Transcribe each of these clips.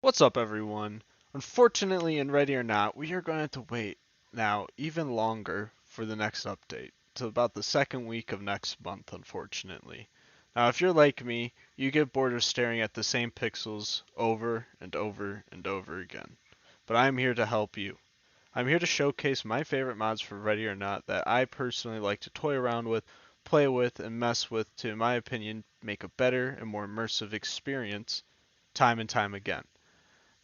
What's up, everyone? Unfortunately, in Ready or Not, we are going to have to wait now even longer for the next update, to about the second week of next month, unfortunately. Now, if you're like me, you get bored of staring at the same pixels over and over and over again. But I'm here to help you. I'm here to showcase my favorite mods for Ready or Not that I personally like to toy around with, play with, and mess with to, in my opinion, make a better and more immersive experience time and time again.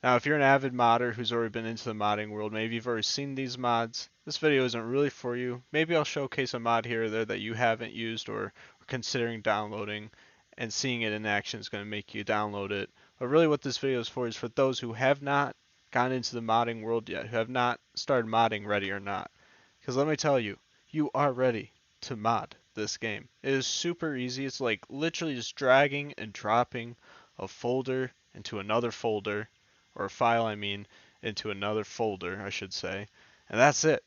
Now, if you're an avid modder who's already been into the modding world, maybe you've already seen these mods, this video isn't really for you. Maybe I'll showcase a mod here or there that you haven't used or are considering downloading, and seeing it in action is going to make you download it. But really what this video is for those who have not gotten into the modding world yet, who have not started modding Ready or Not. Because let me tell you, you are ready to mod this game. It is super easy. It's like literally just dragging and dropping a folder into another folder, or a file, I mean, into another folder, I should say. And that's it.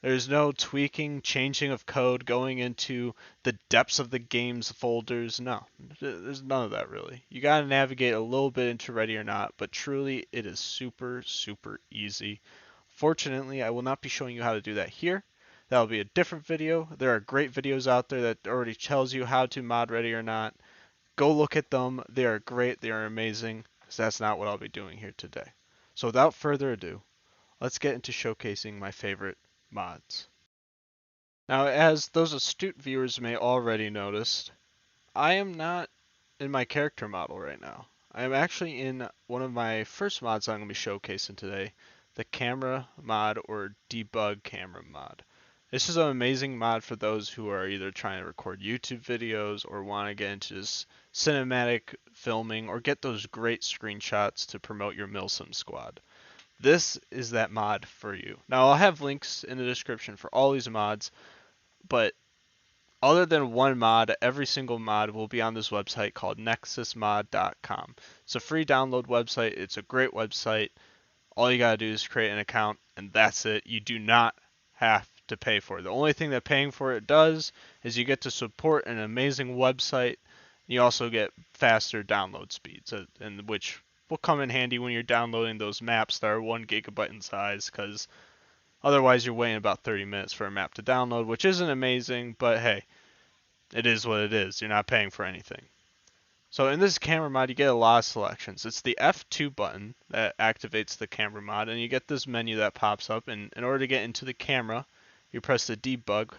There's no tweaking, changing of code, going into the depths of the game's folders. No, there's none of that really. You gotta navigate a little bit into Ready or Not, but truly it is super, super easy. Fortunately, I will not be showing you how to do that here. That'll be a different video. There are great videos out there that already tells you how to mod Ready or Not. Go look at them. They are great. They are amazing. Because that's not what I'll be doing here today. So without further ado, let's get into showcasing my favorite mods. Now, as those astute viewers may already noticed, I am not in my character model right now. I am actually in one of my first mods I'm going to be showcasing today, the camera mod or debug camera mod. This is an amazing mod for those who are either trying to record YouTube videos or want to get into just cinematic filming or get those great screenshots to promote your Milsim squad. This is that mod for you. Now, I'll have links in the description for all these mods, but other than one mod, every single mod will be on this website called NexusMod.com. It's a free download website. It's a great website. All you gotta do is create an account, and that's it. You do not have to pay for it. The only thing that paying for it does is you get to support an amazing website. You also get faster download speeds, and which will come in handy when you're downloading those maps that are 1 GB in size, because otherwise you're waiting about 30 minutes for a map to download, which isn't amazing, but hey, it is what it is. You're not paying for anything. So in this camera mod, you get a lot of selections. It's the F2 button that activates the camera mod, and you get this menu that pops up. And in order to get into the camera, you press the debug,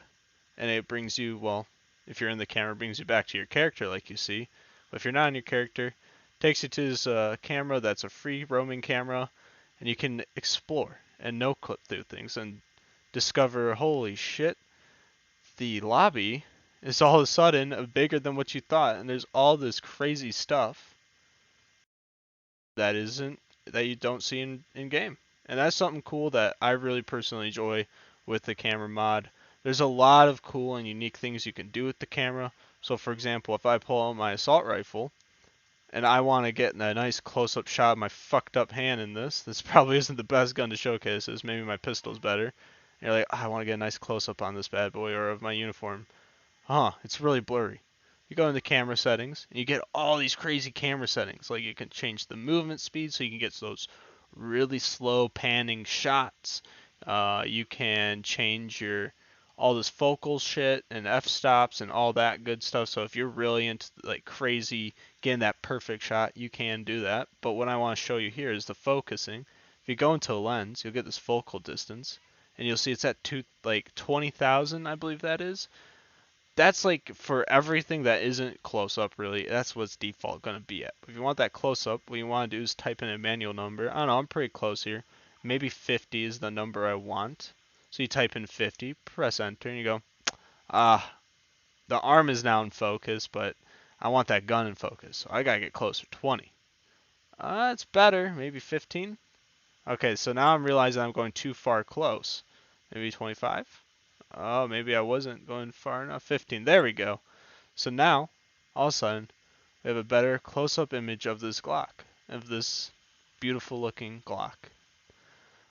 and it brings you, well, if you're in the camera, it brings you back to your character like you see. But if you're not in your character, it takes you to this camera that's a free roaming camera, and you can explore and no-clip through things and discover, holy shit, the lobby is all of a sudden bigger than what you thought, and there's all this crazy stuff that isn't that you don't see in game. And that's something cool that I really personally enjoy with the camera mod. There's a lot of cool and unique things you can do with the camera. So for example, if I pull out my assault rifle and I want to get a nice close-up shot of my fucked up hand in this probably isn't the best gun to showcase this. Maybe my pistol's better. And you're like, oh, I want to get a nice close-up on this bad boy or of my uniform. It's really blurry. You go into camera settings and you get all these crazy camera settings. Like you can change the movement speed so you can get those really slow panning shots. You can change your all this focal shit and f-stops and all that good stuff. So if you're really into like crazy getting that perfect shot, you can do that. But what I want to show you here is the focusing. If you go into a lens, you'll get this focal distance, and you'll see it's at 20,000, I believe that is. That's like for everything that isn't close up really, that's what's default gonna be at. If you want that close up, what you want to do is type in a manual number. I don't know, I'm pretty close here. Maybe 50 is the number I want. So you type in 50, press enter, and you go, ah, the arm is now in focus, but I want that gun in focus. So I gotta get closer, 20. It's better, maybe 15. Okay, so now I'm realizing I'm going too far close. Maybe 25? Oh, maybe I wasn't going far enough. 15. There we go. So now, all of a sudden, we have a better close-up image of this Glock, of this beautiful looking Glock.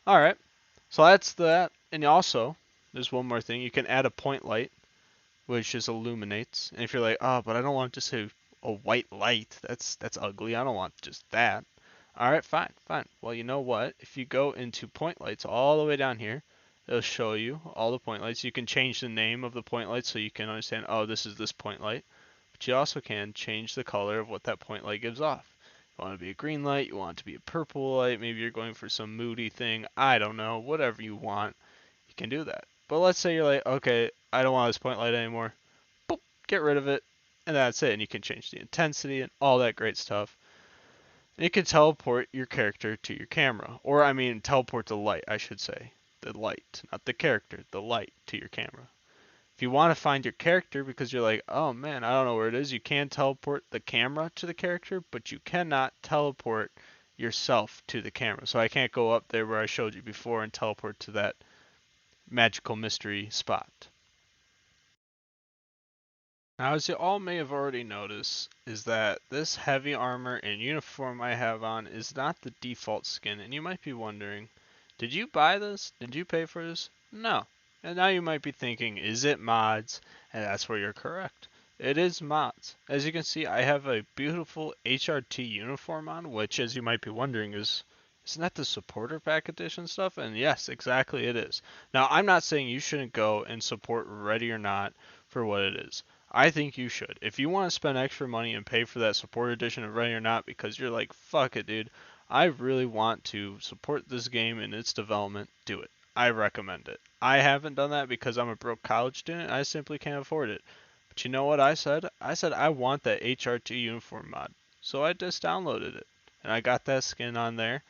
Alright, so that's that. And also, there's one more thing. You can add a point light, which just illuminates. And if you're like, oh, but I don't want just a white light. That's ugly. I don't want just that. All right, fine, fine. Well, you know what? If you go into point lights all the way down here, it'll show you all the point lights. You can change the name of the point light so you can understand, oh, this is this point light. But you also can change the color of what that point light gives off. You want it to be a green light, you want it to be a purple light, maybe you're going for some moody thing, I don't know, whatever you want, you can do that. But let's say you're like, okay, I don't want this point light anymore. Boop, get rid of it, and that's it. And you can change the intensity and all that great stuff. And you can teleport your character to your camera. Or, I mean, teleport the light, I should say. The light, not the character, the light to your camera. If you want to find your character because you're like, oh man, I don't know where it is, you can teleport the camera to the character, but you cannot teleport yourself to the camera. So I can't go up there where I showed you before and teleport to that magical mystery spot. Now, as you all may have already noticed, is that this heavy armor and uniform I have on is not the default skin, and you might be wondering, did you buy this? Did you pay for this? No. And now you might be thinking, is it mods? And that's where you're correct. It is mods. As you can see, I have a beautiful HRT uniform on, which, as you might be wondering, isn't that the supporter pack edition stuff? And yes, exactly it is. Now, I'm not saying you shouldn't go and support Ready or Not for what it is. I think you should. If you want to spend extra money and pay for that support edition of Ready or Not because you're like, fuck it, dude, I really want to support this game and its development, do it. I recommend it. I haven't done that because I'm a broke college student. I simply can't afford it. But you know what I said? I said I want that HRT uniform mod. So I just downloaded it. And I got that skin on there.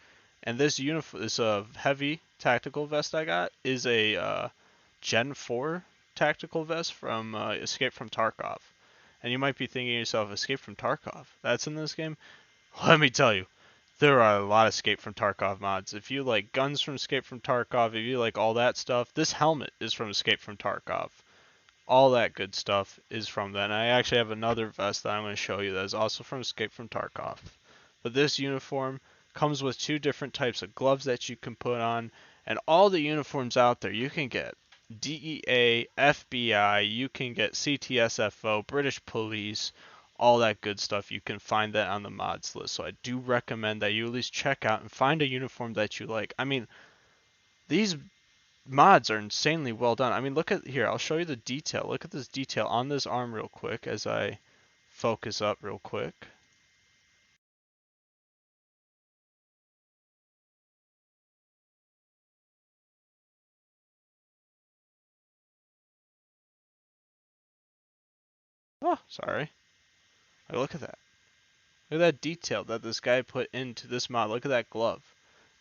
And this uniform, this heavy tactical vest I got is a Gen 4 tactical vest from Escape from Tarkov. And you might be thinking to yourself, Escape from Tarkov? That's in this game? Let me tell you, there are a lot of Escape from Tarkov mods. If you like guns from Escape from Tarkov, if you like all that stuff, this helmet is from Escape from Tarkov. All that good stuff is from that. And I actually have another vest that I'm going to show you that is also from Escape from Tarkov. But this uniform comes with two different types of gloves that you can put on, and all the uniforms out there you can get DEA, FBI, you can get CTSFO, British Police, all that good stuff. You can find that on the mods list. So I do recommend that you at least check out and find a uniform that you like. I mean, these mods are insanely well done. I mean, look at here. I'll show you the detail. Look at this detail on this arm real quick as I focus up real quick. Oh, sorry. Hey, look at that. Look at that detail that this guy put into this mod. Look at that glove.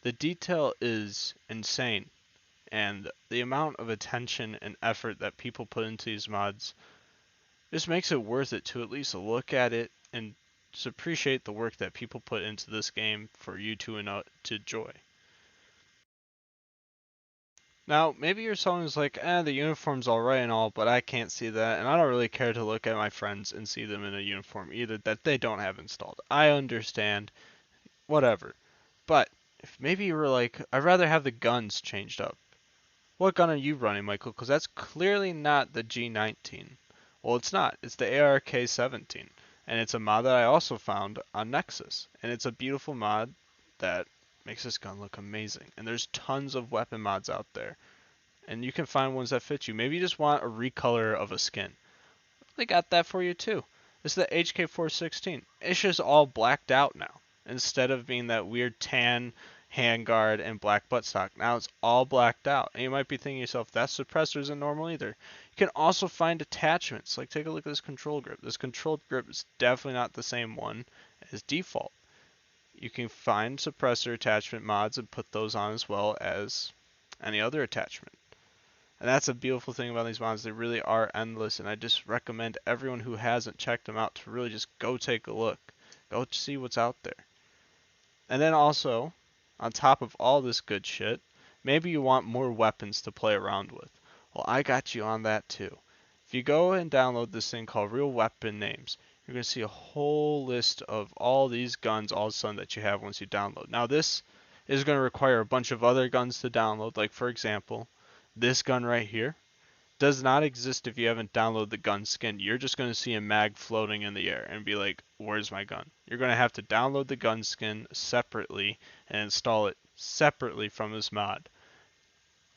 The detail is insane. And the amount of attention and effort that people put into these mods just makes it worth it to at least look at it and just appreciate the work that people put into this game for you to enjoy. Now, maybe your song is like, the uniform's alright and all, but I can't see that, and I don't really care to look at my friends and see them in a uniform either that they don't have installed. I understand, whatever. But, if maybe you were like, I'd rather have the guns changed up. What gun are you running, Michael? Because that's clearly not the G19. Well, it's not. It's the ARK-17. And it's a mod that I also found on Nexus. And it's a beautiful mod that makes this gun look amazing. And there's tons of weapon mods out there. And you can find ones that fit you. Maybe you just want a recolor of a skin. They got that for you too. This is the HK416. It's just all blacked out now. Instead of being that weird tan handguard and black buttstock. Now it's all blacked out. And you might be thinking to yourself, that suppressor isn't normal either. You can also find attachments. Like take a look at this control grip. This control grip is definitely not the same one as default. You can find suppressor attachment mods and put those on as well as any other attachment. And that's a beautiful thing about these mods. They really are endless, and I just recommend everyone who hasn't checked them out to really just go take a look. Go see what's out there. And then also, on top of all this good shit, maybe you want more weapons to play around with. Well, I got you on that too. If you go and download this thing called Real Weapon Names, you're going to see a whole list of all these guns all of a sudden that you have once you download. Now this is going to require a bunch of other guns to download, like for example, this gun right here does not exist if you haven't downloaded the gun skin. You're just going to see a mag floating in the air and be like, where's my gun? You're going to have to download the gun skin separately and install it separately from this mod.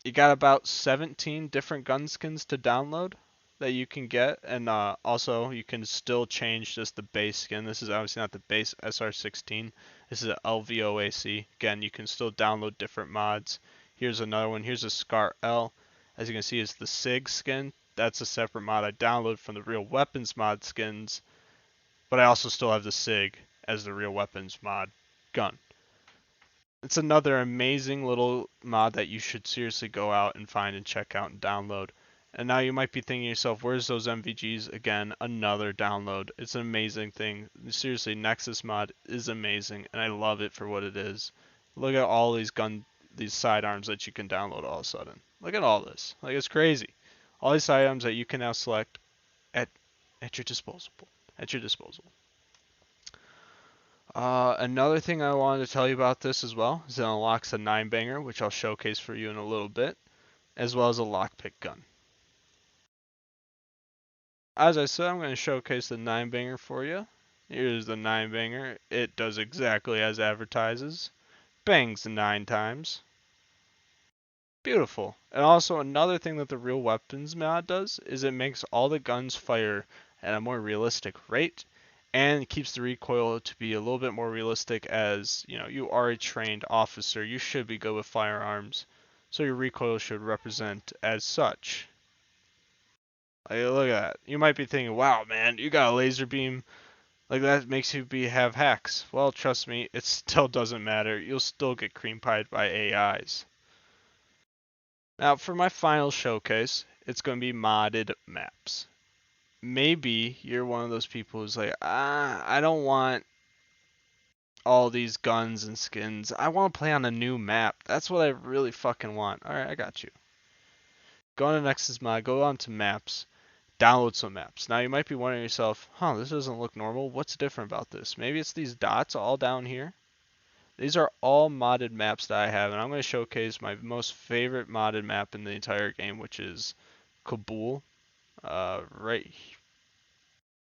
You got about 17 different gun skins to download that you can get, and also you can still change just the base skin. This is obviously not the base SR16. This is a LVOAC. Again, you can still download different mods. Here's another one. Here's a Scar L. As you can see, it's the SIG skin. That's a separate mod I downloaded from the Real Weapons mod skins, but I also still have the SIG as the Real Weapons mod gun. It's another amazing little mod that you should seriously go out and find and check out and download. And now you might be thinking to yourself, where's those MVGs? Again, another download. It's an amazing thing. Seriously, NexusMod is amazing, and I love it for what it is. Look at all these sidearms that you can download all of a sudden. Look at all this. Like, it's crazy. All these sidearms that you can now select at your disposal. At your disposal. Another thing I wanted to tell you about this as well is it unlocks a 9-banger, which I'll showcase for you in a little bit, as well as a lockpick gun. As I said, I'm going to showcase the 9-banger for you. Here's the 9-banger. It does exactly as advertises. Bangs 9 times. Beautiful. And also another thing that the Real Weapons mod does is it makes all the guns fire at a more realistic rate and keeps the recoil to be a little bit more realistic. As you know, you are a trained officer, you should be good with firearms, so your recoil should represent as such. Like, look at that. You might be thinking, wow man, you got a laser beam, like that makes you have hacks. Well, trust me, it still doesn't matter. You'll still get cream pied by AIs. Now for my final showcase, it's going to be modded maps. Maybe you're one of those people who's like, I don't want all these guns and skins. I want to play on a new map. That's what I really fucking want. Alright, I got you. Go on to NexusMod, go on to maps, download some maps. Now you might be wondering yourself, this doesn't look normal. What's different about this? Maybe it's these dots all down here. These are all modded maps that I have, and I'm going to showcase my most favorite modded map in the entire game, which is Kabul. Right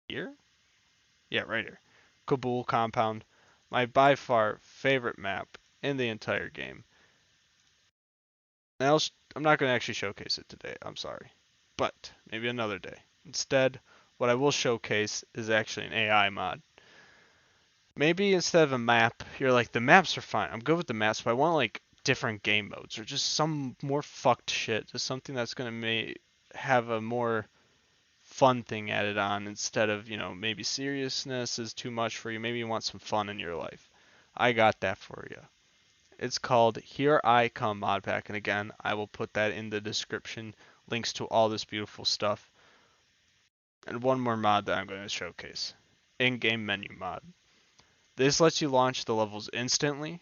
here? Yeah, right here. Kabul compound. My by far favorite map in the entire game. Now, I'm not going to actually showcase it today, I'm sorry. But, maybe another day. Instead, what I will showcase is actually an AI mod. Maybe instead of a map, you're like, the maps are fine. I'm good with the maps, but I want like different game modes or just some more fucked shit. Just something that's going to have a more fun thing added on instead of, maybe seriousness is too much for you. Maybe you want some fun in your life. I got that for you. It's called Here I Come Mod Pack, and again, I will put that in the description. Links to all this beautiful stuff. And one more mod that I'm going to showcase. In-game menu mod. This lets you launch the levels instantly.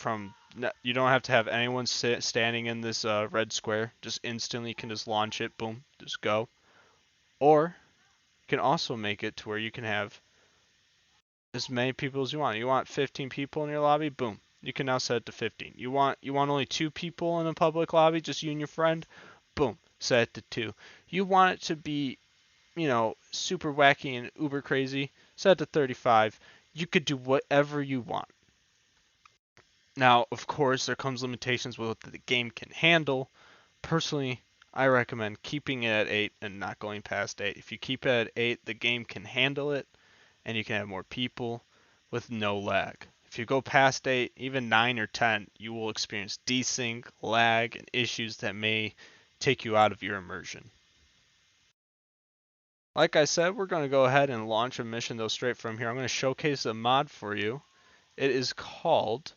You don't have to have anyone standing in this red square. Just instantly you can just launch it. Boom. Just go. Or you can also make it to where you can have as many people as you want. You want 15 people in your lobby? Boom. You can now set it to 15. You want only 2 people in a public lobby, just you and your friend? Boom. Set it to 2. You want it to be, super wacky and uber crazy? Set it to 35. You could do whatever you want. Now, of course, there comes limitations with what the game can handle. Personally, I recommend keeping it at 8 and not going past 8. If you keep it at 8, the game can handle it, and you can have more people with no lag. If you go past 8, even 9 or 10, you will experience desync, lag, and issues that may take you out of your immersion. Like I said, we're going to go ahead and launch a mission though straight from here. I'm going to showcase a mod for you. It is called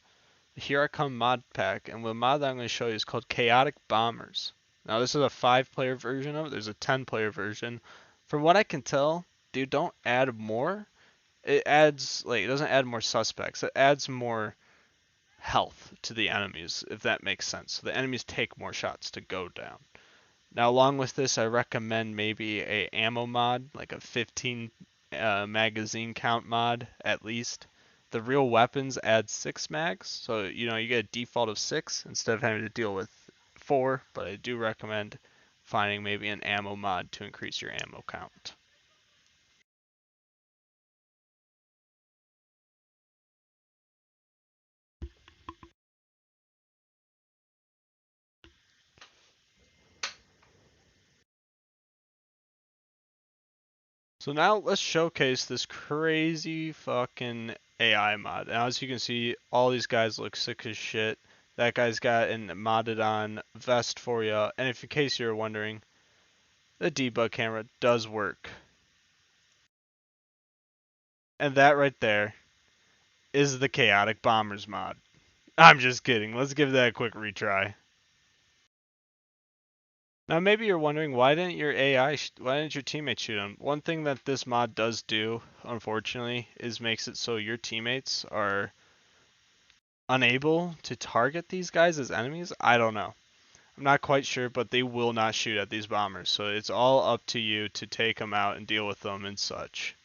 Here I Come Mod Pack, and the mod that I'm going to show you is called Chaotic Bombers. Now this is a 5-player version of it. There's a 10-player version. From what I can tell, dude, don't add more. It doesn't add more suspects. It adds more health to the enemies, if that makes sense. So the enemies take more shots to go down. Now along with this, I recommend maybe a ammo mod, like a 15 magazine count mod at least. The Real Weapons add 6 mags, so you get a default of 6 instead of having to deal with 4, but I do recommend finding maybe an ammo mod to increase your ammo count. So now let's showcase this crazy fucking AI mod. Now as you can see, all these guys look sick as shit. That guy's got an modded on vest for you. And if in case you're wondering, the debug camera does work. And that right there is the Chaotic Bombers mod. I'm just kidding. Let's give that a quick retry. Now maybe you're wondering why didn't your teammates shoot him? One thing that this mod does do, unfortunately, is makes it so your teammates are unable to target these guys as enemies. I don't know. I'm not quite sure, but they will not shoot at these bombers. So it's all up to you to take them out and deal with them and such.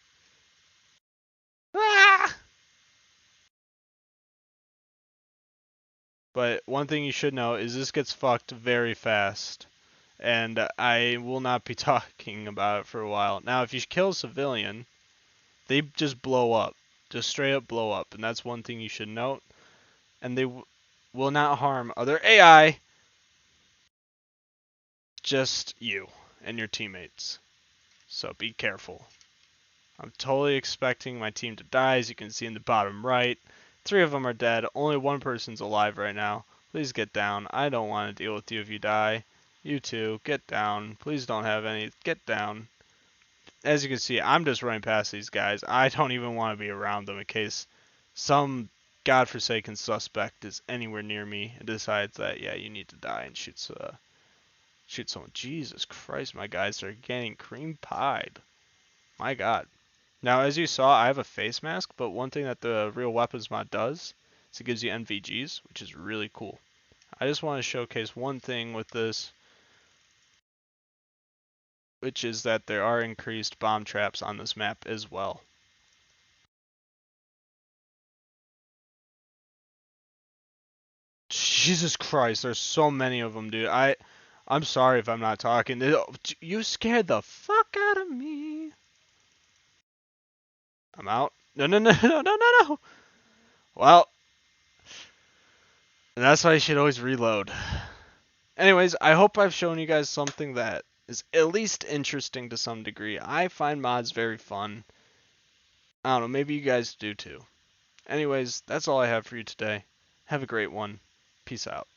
Ah! But one thing you should know is this gets fucked very fast. And I will not be talking about it for a while. Now, if you kill a civilian, they just blow up. Just straight up blow up. And that's one thing you should note. And they will not harm other AI, just you and your teammates. So be careful. I'm totally expecting my team to die, as you can see in the bottom right. 3 of them are dead. Only one person's alive right now. Please get down. I don't want to deal with you if you die. You too, get down. Please don't have any. Get down. As you can see, I'm just running past these guys. I don't even want to be around them in case some godforsaken suspect is anywhere near me and decides that, yeah, you need to die, and shoots someone. Jesus Christ, my guys are getting cream pied. My God. Now, as you saw, I have a face mask, but one thing that the Real Weapons mod does is it gives you NVGs, which is really cool. I just want to showcase one thing with this, which is that there are increased bomb traps on this map as well. Jesus Christ, there's so many of them, dude. I'm sorry if I'm not talking. You scared the fuck out of me. I'm out. No, no, no, no, no, no, no. Well, that's why you should always reload. Anyways, I hope I've shown you guys something that is at least interesting to some degree. I find mods very fun. I don't know, maybe you guys do too. Anyways, that's all I have for you today. Have a great one. Peace out.